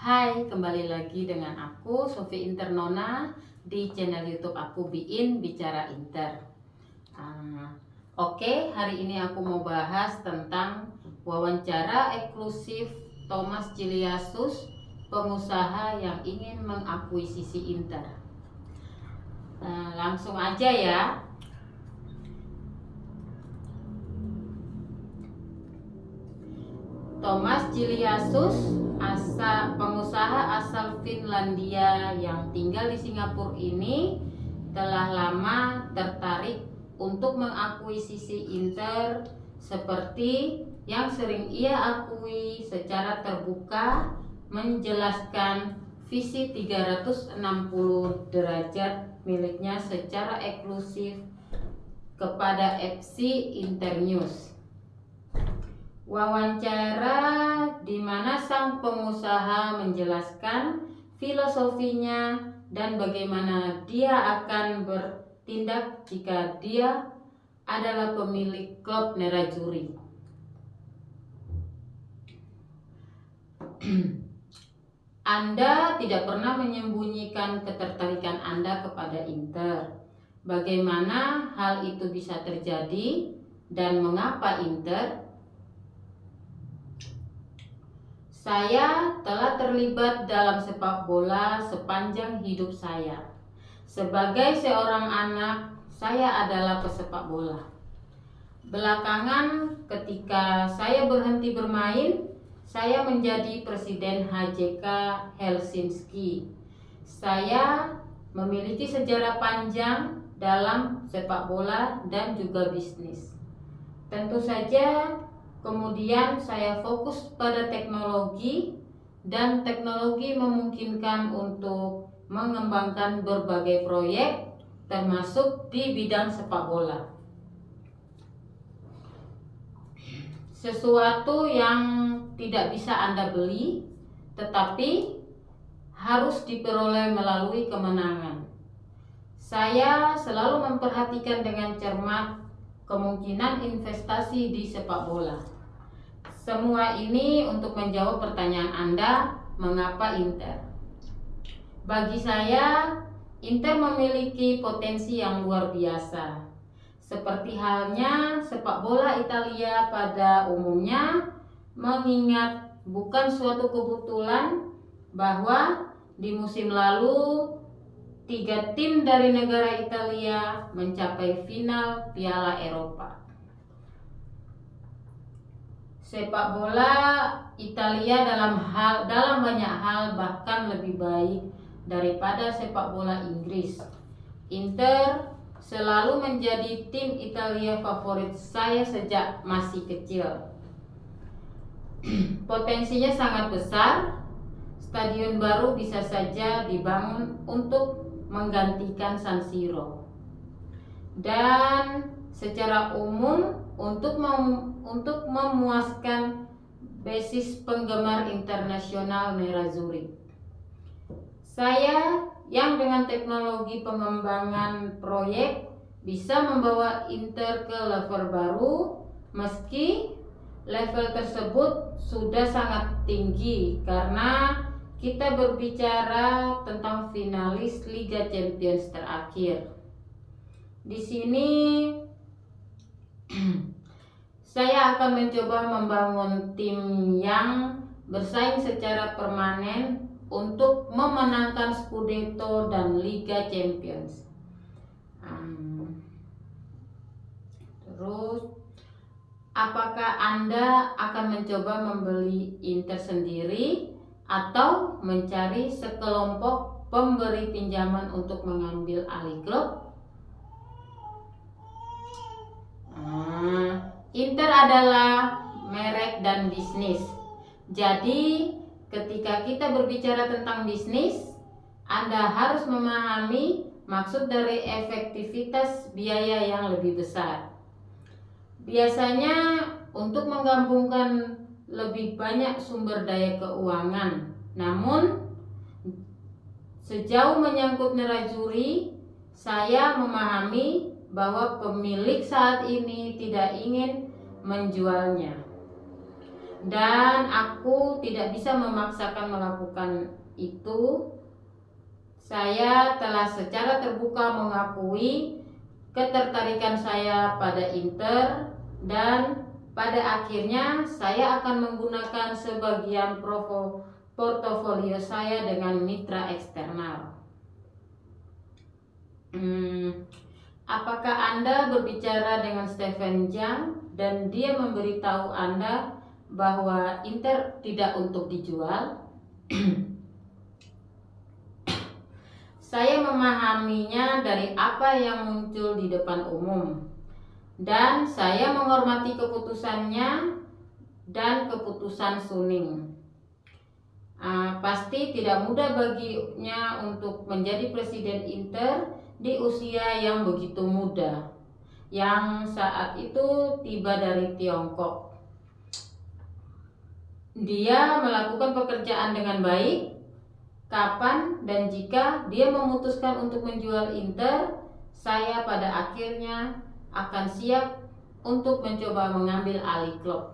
Hai, kembali lagi dengan aku Sofi Internona di channel YouTube aku Biin Bicara Inter. Oke, hari ini aku mau bahas tentang wawancara eksklusif Thomas Chiliasus, pengusaha yang ingin mengakuisisi Inter. Langsung aja ya. Thomas Chiliasus, pengusaha asal Finlandia yang tinggal di Singapura ini telah lama tertarik untuk mengakuisisi Inter seperti yang sering ia akui secara terbuka, menjelaskan visi 360 derajat miliknya secara eksklusif kepada FC Internews. Wawancara di mana sang pengusaha menjelaskan filosofinya dan bagaimana dia akan bertindak jika dia adalah pemilik klub Nerajuri. Anda tidak pernah menyembunyikan ketertarikan Anda kepada Inter. Bagaimana hal itu bisa terjadi dan mengapa Inter? Saya telah terlibat dalam sepak bola sepanjang hidup saya. Sebagai seorang anak, saya adalah pesepak bola. Belakangan, ketika saya berhenti bermain, saya menjadi presiden HJK Helsinki. Saya memiliki sejarah panjang dalam sepak bola dan juga bisnis. Tentu saja, kemudian saya fokus pada teknologi dan teknologi memungkinkan untuk mengembangkan berbagai proyek termasuk di bidang sepak bola. Sesuatu yang tidak bisa Anda beli tetapi harus diperoleh melalui kemenangan. Saya selalu memperhatikan dengan cermat kemungkinan investasi di sepak bola. Semua ini untuk menjawab pertanyaan Anda, mengapa Inter? Bagi saya, Inter memiliki potensi yang luar biasa. Seperti halnya sepak bola Italia pada umumnya, mengingat bukan suatu kebetulan bahwa di musim lalu 3 tim dari negara Italia mencapai final Piala Eropa. Sepak bola Italia dalam banyak hal bahkan lebih baik daripada sepak bola Inggris. Inter selalu menjadi tim Italia favorit saya sejak masih kecil. Potensinya sangat besar. Stadion baru bisa saja dibangun untuk menggantikan San Siro. Dan secara umum untuk memuaskan basis penggemar internasional Nerazzurri. Saya yang dengan teknologi pengembangan proyek bisa membawa Inter ke level baru, meski level tersebut sudah sangat tinggi karena kita berbicara tentang finalis Liga Champions terakhir. Di sini saya akan mencoba membangun tim yang bersaing secara permanen untuk memenangkan Scudetto dan Liga Champions. Terus, apakah Anda akan mencoba membeli Inter sendiri atau mencari sekelompok pemberi pinjaman untuk mengambil alih klub? Inter adalah merek dan bisnis. Jadi, ketika kita berbicara tentang bisnis, Anda harus memahami maksud dari efektivitas biaya yang lebih besar. Biasanya untuk menggabungkan lebih banyak sumber daya keuangan. Namun, sejauh menyangkut Nerazzurri, saya memahami bahwa pemilik saat ini tidak ingin menjualnya. dan aku tidak bisa memaksakan melakukan itu. Saya telah secara terbuka mengakui ketertarikan saya pada Inter, dan pada akhirnya saya akan menggunakan sebagian portofolio saya dengan mitra eksternal. Apakah Anda berbicara dengan Stephen Jiang dan dia memberitahu Anda bahwa Inter tidak untuk dijual? Saya memahaminya dari apa yang muncul di depan umum, dan saya menghormati keputusannya dan keputusan Suning. Pasti tidak mudah baginya untuk menjadi presiden Inter di usia yang begitu muda, yang saat itu tiba dari Tiongkok. Dia melakukan pekerjaan dengan baik. Kapan dan jika dia memutuskan untuk menjual Inter, saya pada akhirnya akan siap untuk mencoba mengambil alih klub.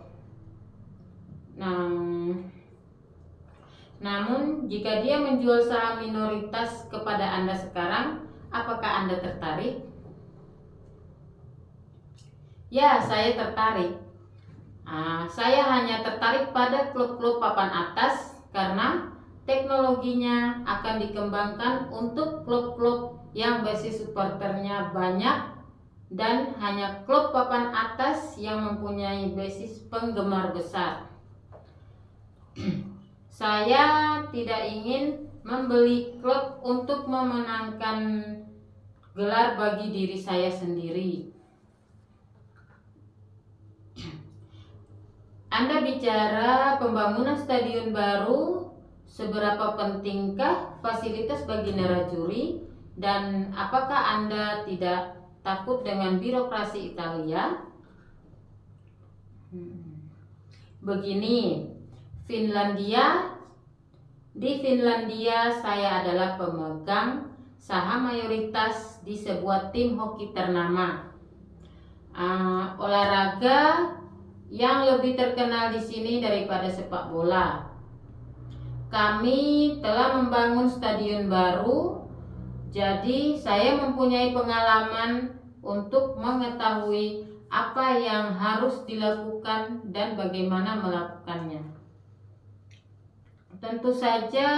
Namun jika dia menjual saham minoritas kepada Anda sekarang, apakah Anda tertarik? Ya, saya tertarik. Saya hanya tertarik pada klub-klub papan atas karena teknologinya akan dikembangkan untuk klub-klub yang basis supporternya banyak dan hanya klub papan atas yang mempunyai basis penggemar besar. Saya tidak ingin membeli klub untuk memenangkan gelar bagi diri saya sendiri. Anda bicara pembangunan stadion baru. Seberapa pentingkah fasilitas bagi narajuri, dan apakah Anda tidak takut dengan birokrasi Italia? Begini, di Finlandia saya adalah pemegang saham mayoritas di sebuah tim hoki ternama. Olahraga yang lebih terkenal di sini daripada sepak bola. Kami telah membangun stadion baru, jadi saya mempunyai pengalaman untuk mengetahui apa yang harus dilakukan dan bagaimana melakukannya. Tentu saja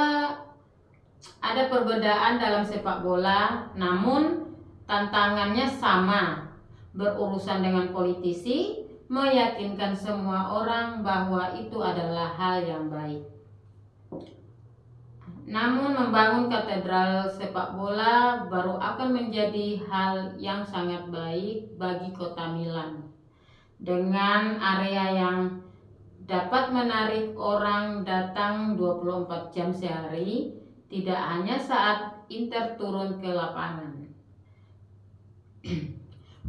ada perbedaan dalam sepak bola, namun tantangannya sama. Berurusan dengan politisi, meyakinkan semua orang bahwa itu adalah hal yang baik. Namun membangun katedral sepak bola baru akan menjadi hal yang sangat baik bagi kota Milan. Dengan area yang dapat menarik orang datang 24 jam sehari, tidak hanya saat Inter turun ke lapangan.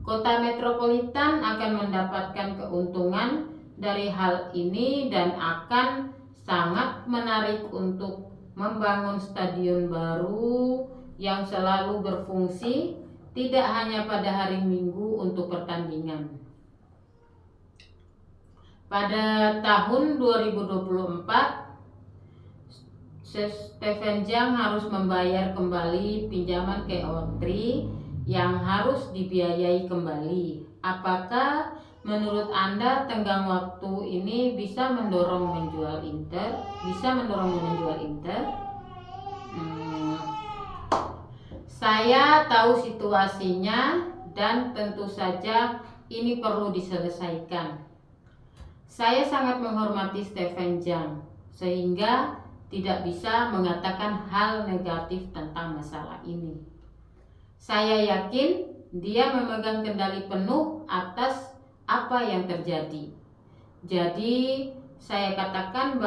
Kota metropolitan akan mendapatkan keuntungan dari hal ini dan akan sangat menarik untuk membangun stadion baru yang selalu berfungsi, tidak hanya pada hari Minggu untuk pertandingan. Pada tahun 2024, Stephen Jiang harus membayar kembali pinjaman ke O3 yang harus dibiayai kembali. Apakah menurut Anda tenggang waktu ini bisa mendorong menjual Inter? Saya tahu situasinya dan tentu saja ini perlu diselesaikan. Saya sangat menghormati Stephen Jiang sehingga tidak bisa mengatakan hal negatif tentang masalah ini. Saya yakin dia memegang kendali penuh atas apa yang terjadi. Jadi saya katakan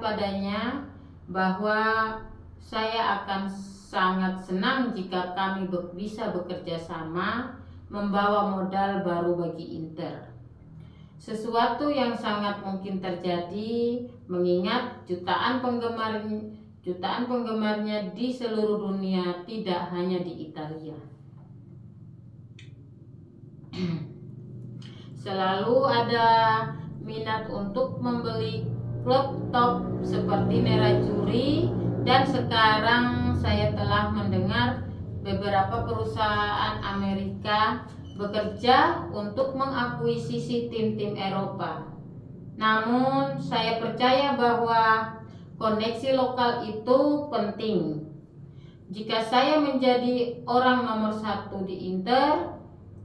padanya bahwa saya akan sangat senang jika kami bisa bekerja sama membawa modal baru bagi Inter. Sesuatu yang sangat mungkin terjadi mengingat jutaan penggemarnya di seluruh dunia, tidak hanya di Italia. Selalu ada minat untuk membeli klub top seperti Nerazzurri, dan sekarang saya telah mendengar beberapa perusahaan Amerika bekerja untuk mengakuisisi tim-tim Eropa. Namun saya percaya bahwa koneksi lokal itu penting. Jika saya menjadi orang nomor 1 di Inter,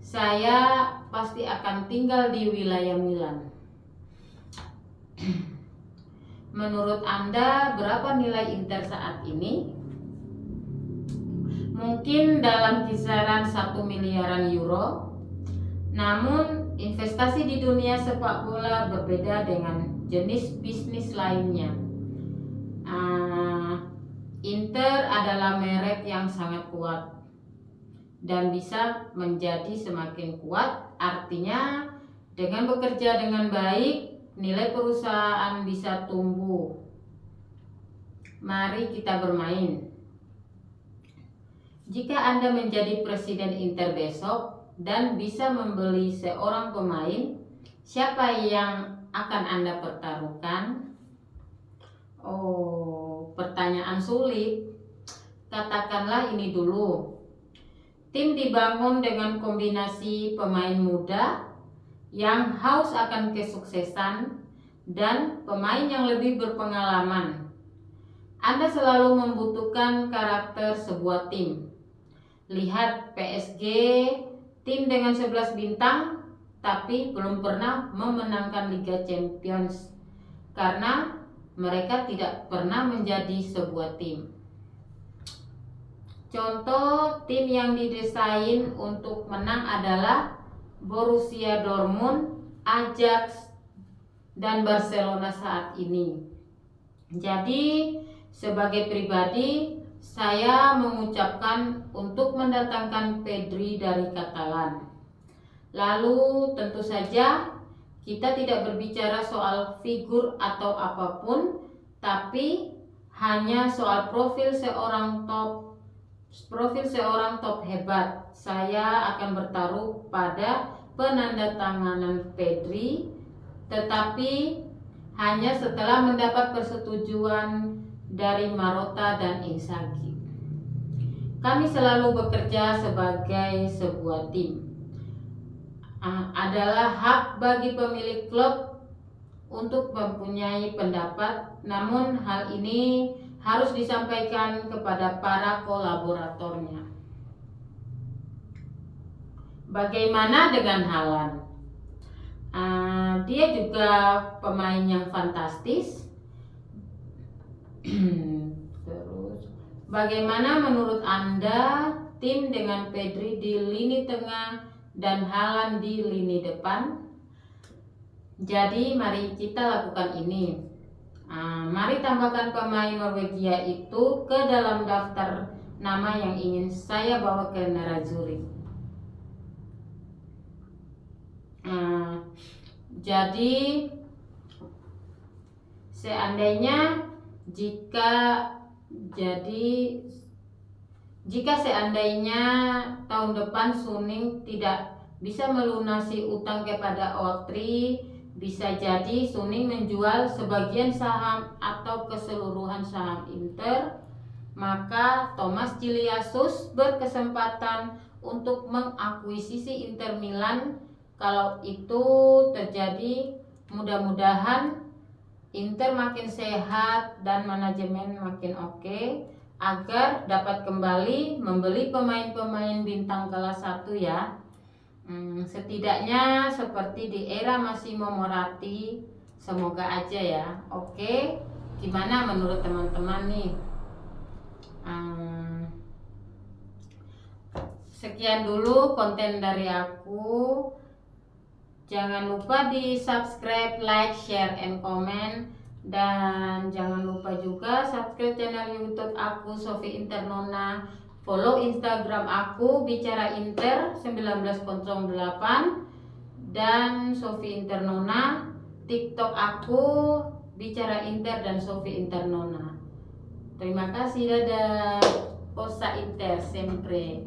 saya pasti akan tinggal di wilayah Milan. Menurut Anda, berapa nilai Inter saat ini? Mungkin dalam kisaran 1 miliaran euro. Namun, investasi di dunia sepak bola berbeda dengan jenis bisnis lainnya. Inter adalah merek yang sangat kuat dan bisa menjadi semakin kuat. Artinya, dengan bekerja dengan baik, nilai perusahaan bisa tumbuh. Mari kita bermain. Jika Anda menjadi presiden Inter besok dan bisa membeli seorang pemain, siapa yang akan Anda pertaruhkan? Oh, pertanyaan sulit. Katakanlah ini dulu. Tim dibangun dengan kombinasi pemain muda yang haus akan kesuksesan dan pemain yang lebih berpengalaman. Anda selalu membutuhkan karakter sebuah tim. Lihat PSG, tim dengan 11 bintang tapi belum pernah memenangkan Liga Champions karena mereka tidak pernah menjadi sebuah tim. Contoh tim yang didesain untuk menang adalah Borussia Dortmund, Ajax, dan Barcelona saat ini. Jadi, sebagai pribadi, saya mengucapkan untuk mendatangkan Pedri dari Catalan. Lalu tentu saja kita tidak berbicara soal figur atau apapun, tapi hanya soal profil seorang top hebat. Saya akan bertaruh pada penandatanganan Pedri, tetapi hanya setelah mendapat persetujuan dari Marotta dan Inzaghi. Kami selalu bekerja sebagai sebuah tim. Adalah hak bagi pemilik klub untuk mempunyai pendapat, namun hal ini harus disampaikan kepada para kolaboratornya. Bagaimana dengan Haaland? Dia juga pemain yang fantastis. Terus, bagaimana menurut Anda tim dengan Pedri di lini tengah dan Haaland di lini depan? Jadi mari kita lakukan ini. Mari tambahkan pemain Norwegia itu ke dalam daftar nama yang ingin saya bawa ke Nerazzurri. Jadi seandainya jika seandainya tahun depan Suning tidak bisa melunasi utang kepada Otri, bisa jadi Suning menjual sebagian saham atau keseluruhan saham Inter, maka Thomas Chiliassus berkesempatan untuk mengakuisisi Inter Milan. Kalau itu terjadi, mudah-mudahan Inter makin sehat dan manajemen makin oke, agar dapat kembali membeli pemain-pemain bintang kelas 1 ya. Setidaknya seperti di era Massimo Moratti. Semoga aja ya. Oke, gimana menurut teman-teman nih? Sekian dulu konten dari aku. Jangan lupa di subscribe, like, share, and comment. Dan jangan lupa juga subscribe channel YouTube aku, Sophie Internona. Follow Instagram aku, Bicara Inter 1908, dan Sophie Internona. TikTok aku, Bicara Inter dan Sophie Internona. Terima kasih, dadah. Posa Inter sempre.